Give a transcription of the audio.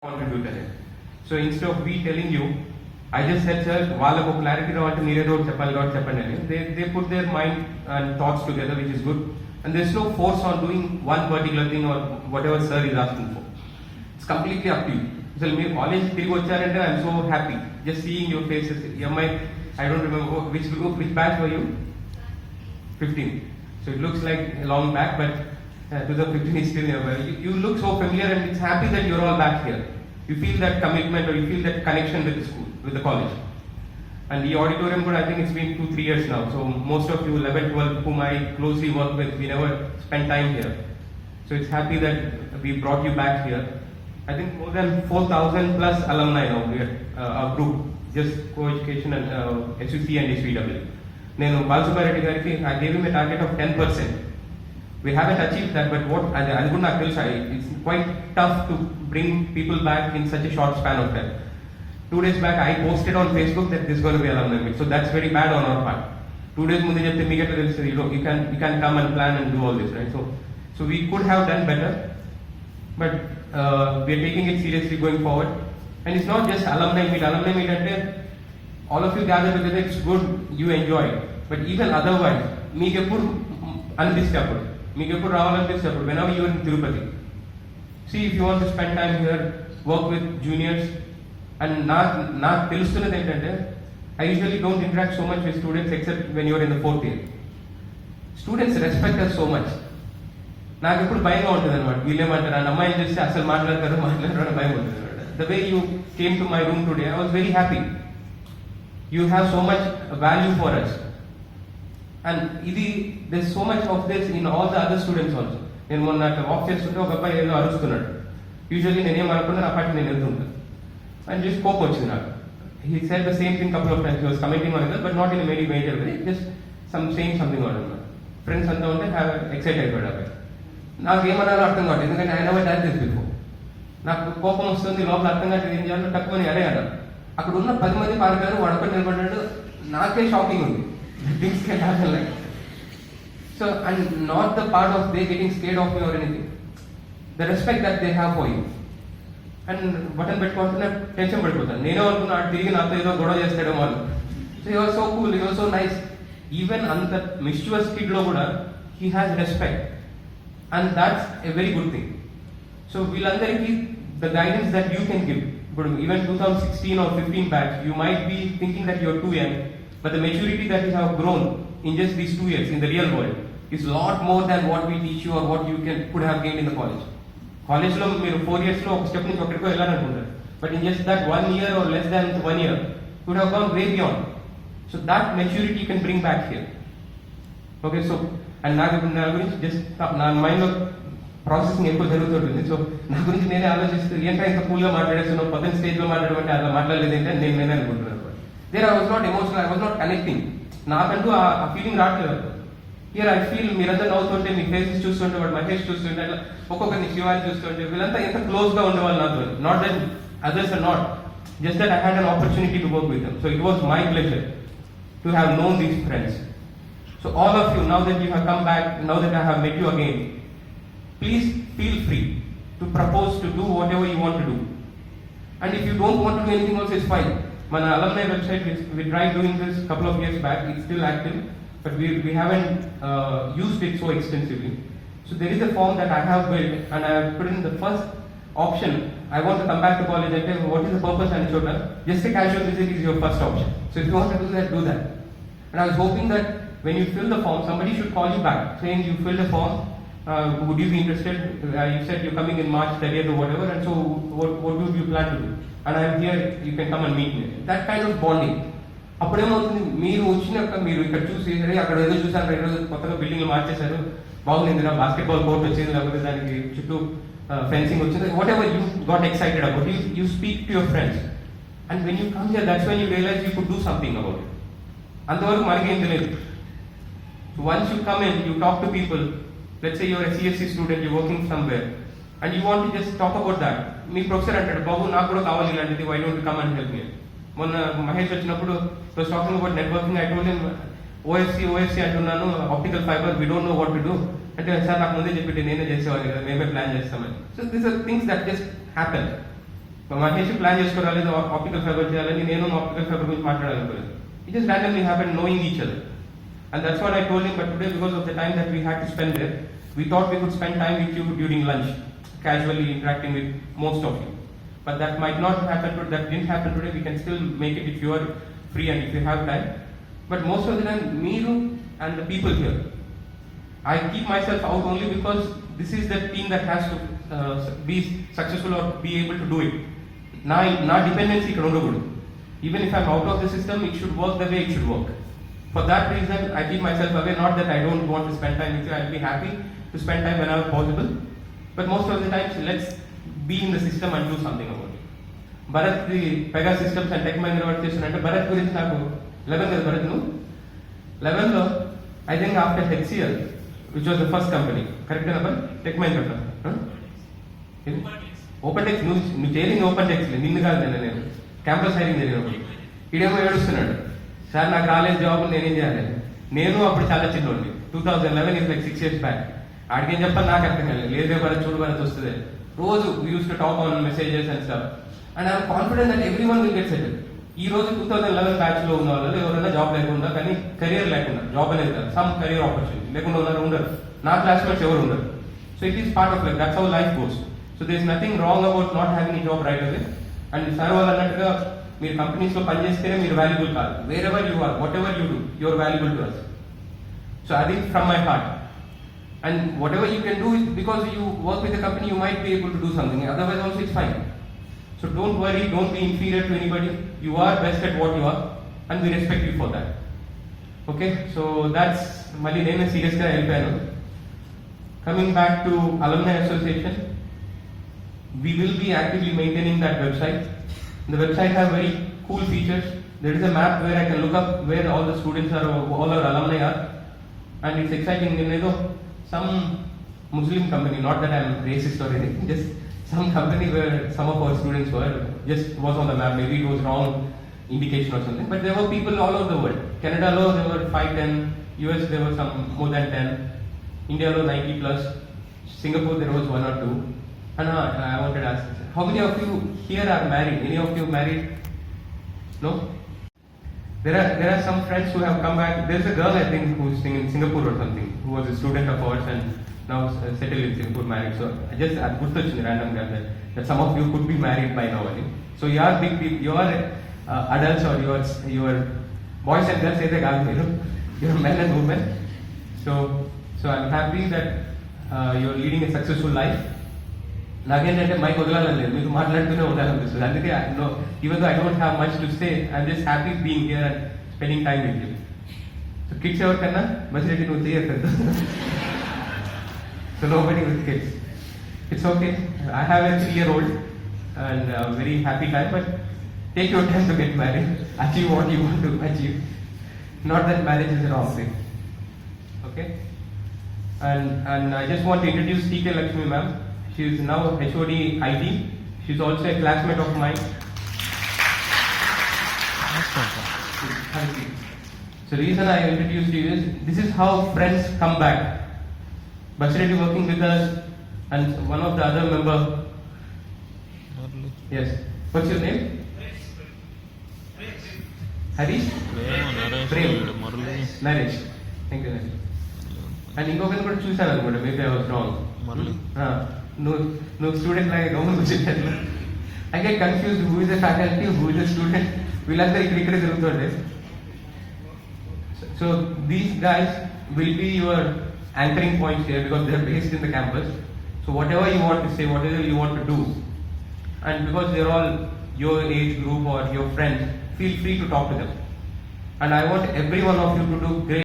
contributor. So instead of we telling you, I just said, sir, వాళ్ళకు clarity రావాలంటే మీరేదో చెప్పాలి కాబట్టి చెప్పండి అని. They put their mind and thoughts together, which is good. And there's no force on doing one particular thing or whatever sir is asking for. It's completely up to you. So మీరు college తిరిగి వచ్చారంటే I'm so happy just seeing your faces. I don't remember which group, which batch were you? 15. So it looks like a long back, but to the 15 is still nearby. You look so familiar, and it's happy that you're all back here. You feel that commitment, or you feel that connection with the school, with the college. And the auditorium, I think it's been 2-3 years now. So most of you 11, 12 whom I closely work with, we never spend time here. So it's happy that we brought you back here. I think more than 4,000 plus alumni now here, our group, just co-education and SVC and SVW. Nenu Balsubareddy gariki, I gave him a target of 10%. We haven't achieved that, but what I could not tell, it's quite tough to bring people back in such a short span of time. 2 days back, I posted on Facebook that this is going to be Alumni Meet. So that's very bad on our part. 2 days munde chepte meeke telustu, you can come and plan and do all this, right? So we could have done better, but we are taking it seriously going forward. And it's not just Alumni Meet. Alumni Meet ante all of you gather together, it's good, you enjoy it. But even otherwise, meeke eppudu anipistappudu, meeke eppudu ravalanipistapudu, whenever you are in Tirupati, see if you want to spend time here, work with juniors. And నాకు తెలుస్తున్నది ఏంటంటే, I usually don't interact so much with students except when you're in the 4th year. Students respect us so much. నాకు ఎప్పుడు భయంగా ఉంటుంది అనమాట, వీళ్ళేమంటారు అని అమ్మాయిని చూస్తే అసలు మాట్లాడతారు అని భయం ఉంటుంది అనమాట. The way you came to my room today, I was very happy. You have so much value for us. And there's so much of this in all the other students also. నేను మొన్న అట్లా walk చేస్తుంటే ఒక అబ్బాయి ఏదో అరుస్తున్నాడు. Usually నేనేం అనుకున్నా నా పార్టీ నేను వెళ్తుంటాను. And just కోపం వచ్చింది నాకు. He said the same thing couple of times. He was commenting on it, but not in a very major way. Just saying something on it. Friends అంతా ఉంటే ఎక్సైట్ అయిపోయాడు అబ్బాయి. నాకు ఏమన్నారో అర్థం కావట్లేదు, ఎందుకంటే I never done this before. నాకు కోపం వస్తుంది, లోపల అర్థం కావట్లేదు, ఏం చేయాలో తక్కువని అరే అన్నాడు. అక్కడ ఉన్న 10 మంది పారిపోయారు, వాడు ఒకటి నిలబడ్డాడు. నాకే షాకింగ్ ఉంది. Things can happen like that. So, and not the part of they getting scared of me or anything. The respect that they have for you. And button పెట్టుకుంటున్నా టెన్షన్ పడిపోతాను. నేనే అనుకున్నా తిరిగి నాతో ఏదో గొడవ చేస్తాడో వాళ్ళు. So you are so cool, you are so nice. Even అంత మిస్చువస్ కిడ్ లో కూడా he has respect, and that's a very good thing. So వీళ్ళందరికీ the guidance that you can give. ఇప్పుడు even 2016 or 15 batch, you might be thinking that you are too young, but the maturity that you have grown in just these 2 years in the real world is a lot more than what we teach you or what you could have gained in the college. కాలేజ్లో మీరు 4 years లో ఒక step నుంచి ఒకటికో వెళ్ళాలనుకుంటారు, but in just that 1 year or less than 1 year you would have gone way beyond. So that maturity you can bring back here. Okay, so and నా గురించి just నా మైండ్లో ప్రాసెసింగ్ ఎక్కువ జరుగుతుంటుంది. సో నా గురించి నేనే ఆలోచిస్తూ ఏంటంటే ఇంత కూల్గా మాట్లాడేస్తున్నావు, పక్కన స్టేజ్లో మాట్లాడమంటే అలా మాట్లాడలేదు ఏంటంటే నేనే అనుకుంటున్నాను. There I was not emotional, I was not connecting. నాకంటూ ఆ ఫీలింగ్ రావట్లేదు. హియర్ ఐ ఫీల్ మీరంతా నవ్వుతుంటే, మీ ఫేసెస్ చూస్తుంటే, వాడు మహేష్ చూస్తుంటే, అట్లా ఒక్కొక్కరిని శివాని చూస్తుంటే, వీళ్ళంతా ఎంత క్లోజ్ గా ఉండేవాళ్ళు నాతో. Not that others are not, just that I had an opportunity to work with them. So it was my pleasure to have known these friends. So all of you, now that you have come back, now that I have met you again, please feel free to propose to do whatever you want to do. And if you don't want to do anything also it's fine. మన alumni website, we tried doing this a couple of years back. It's still active, but we haven't used it so extensively. So there is a form that I have built, and I have put in the first option. I want to come back to college, and tell what is the purpose and chota. Just a casual visit is your first option. So if you want to do that, do that. And I was hoping that when you fill the form, somebody should call you back saying you filled the form. Would you be interested? You said you're coming in March 30th or whatever, and so what do you plan to do? And I am here, you can come and meet me. That kind of bonding. అప్పుడేమవుతుంది, మీరు వచ్చినాక మీరు ఇక్కడ చూసి అక్కడ ఏదో చూసారు, ఈరోజు కొత్తగా బిల్డింగ్లు మార్చేశారు, బాగుంది, బాస్కెట్బాల్ కోర్ట్ వచ్చింది, లేకపోతే దానికి చుట్టూ ఫెన్సింగ్ వచ్చింది, whatever you got excited about, you speak to your friends. And when you come here, that's when you realise you could do something about it. అంతవరకు మనకేం తెలియదు. Once you come in, you talk to people. Let's say your CSC student, you working somewhere, and you want to just talk about that. మీ professor అంటాడు, బాబు నాకు కూడా కావాలి ఇలాంటిది, why don't come and help me. మొన్న మహేష్ వచ్చినప్పుడు was talking about networking. I told him OFC అంటున్నాను, optical fibre, we don't know what to do అంటే, సార్ నాకు ముందే చెప్పి నేనే చేసేవాడిని కదా, మేమే ప్లాన్ చేస్తామని. So these are things that just happen. Mahesh plan చేసుకోరాలేదు ఆప్టికల్ ఫైబర్ చేయాలని, నేను ఆప్టికల్ ఫైబర్ గురించి మాట్లాడాలనుకోలేదు. It just randomly happened knowing each other. And that's what I told him, but today because of the time that we had to spend there, we thought we could spend time with you during lunch, casually interacting with most of you. But that might not happen today, that didn't happen today, we can still make it if you are free and if you have time. But most of the time, Meeru and the people here, I keep myself out only because this is the team that has to be successful or be able to do it. నా dependency ఇక్కడ ఉండకూడదు. Even if I'm out of the system, it should work the way it should work. For that reason, I keep myself away. Not that I don't want to spend time with you. I'll be happy to spend time whenever possible. But most of the times, let's be in the system and do something about it. Bharat, the Pega Systems and Tech Mahindra work చేస్తున్నట్టు Bharat గురించి నాకు 11 కదా Bharat నువ్వు 11 లో I think after HCL, which was the first company, correct number? Tech Mahindra. Open text నువ్వు చేరింది open tax నిన్ను కాదు నేను క్యాంపస్ హైరింగ్ జరిగినప్పుడు ఈడేమో ఏడుస్తున్నాడు, సార్ నాకు రాలేదు జాబ్ నేనేం చేయాలి. నేను అప్పుడు చాలా చిన్నోండి, 2011 ఇస్ లైక్ 6 years బ్యాక్. ఆడికేం చెప్పాలి నాకు అర్థం కాలేదు. లేదే భరత్ చూడు భరత్ వస్తుంది రోజు use to talk on messages and stuff and I'm confident that every one will get settle. ఈ రోజు 2011 బ్యాచ్ లో ఉన్న వాళ్ళు ఎవరైనా జాబ్ లేకుండా, కానీ కెరియర్ లేకుండా, జాబ్ అనేది కాదు, సమ్ కెరియర్ ఆపర్చునిటీ లేకుండా ఉన్నారు, ఉండరు. నా క్లాస్మేట్స్ ఎవరు ఉండరు. So it is part of life, that's how life goes. So there is nothing wrong about not having a job right away. And sir వాళ్ళు అన్నట్టుగా మీరు కంపెనీస్ లో పనిచేస్తేనే మీరు వాల్యుబుల్ కాదు. Wherever you are, whatever you do, you're valuable to us. So అది from my heart. And whatever you can do is because you work with the company, you might be able to do something, otherwise also it's fine. So don't worry, don't be inferior to anybody. You are best at what you are and we respect you for that. Okay, so that's mali nenu serious ga helpayanu. Coming back to Alumni Association, we will be actively maintaining that website. The website have very cool features. There is a map where I can look up where all the students are, all our alumni are, and it's exciting. Some Muslim company, not that I'm racist or anything, just some company where some of our students were just was on the map. Maybe it was wrong indication or something, but there were people all over the world. Canada lo there were 5-10, US there were some more than 10, India lo 90 plus, Singapore there was 1 or 2. And I wanted to ask, how many of you here are married? Any of you married? No? There are some friends who have come back. There's a girl I think who's in Singapore or something, who was a student of ours and now settled in Singapore, married. So I just గుర్తొచ్చింది random that some of you could be married by now. So you are big people, you are adults or you are boys and girls అయితే కాదు మీరు, you are men and women. So I'm happy that you are leading a successful life. నాకేంటంటే mic వదలాలని లేదు, మీకు మాట్లాడుతూనే ఉండాలనిపిస్తుంది. అందుకే even though I don't have much to say, I'm just happy being here and spending time with you. So kids ఎవరికన్నా బసిరెడ్డి నువ్వు చేయొద్దు. So nobody with kids. It's okay. I have a 3-year-old and a very happy time, but take your time to get married. Achieve what you want to achieve. Not that marriage is a wrong thing. Okay? And I just want to introduce TK Lakshmi ma'am. She is now HOD IT. She is also a classmate of mine. Thank you. So the reason I introduced you is, this is how friends come back. Basireddy working with us and one of the other member. Yes. What's your name? Harish? Prem. Naresh. Thank you, Naresh. And ఇంకొకరిని కూడా చూశాను అనుకుంటా, maybe I was wrong. నువ్వు student లాగా government వచ్చేటట్లు. I get confused who is a faculty, who is a student. వీళ్ళందరూ ఇక్కడే తిరుగుతుండే. So these guys will be your anchoring points here because they are based in the campus. So whatever you want to say, whatever you want to do, and because they are all your age group or your friends, feel free to talk to them. And I want every one of you to do great.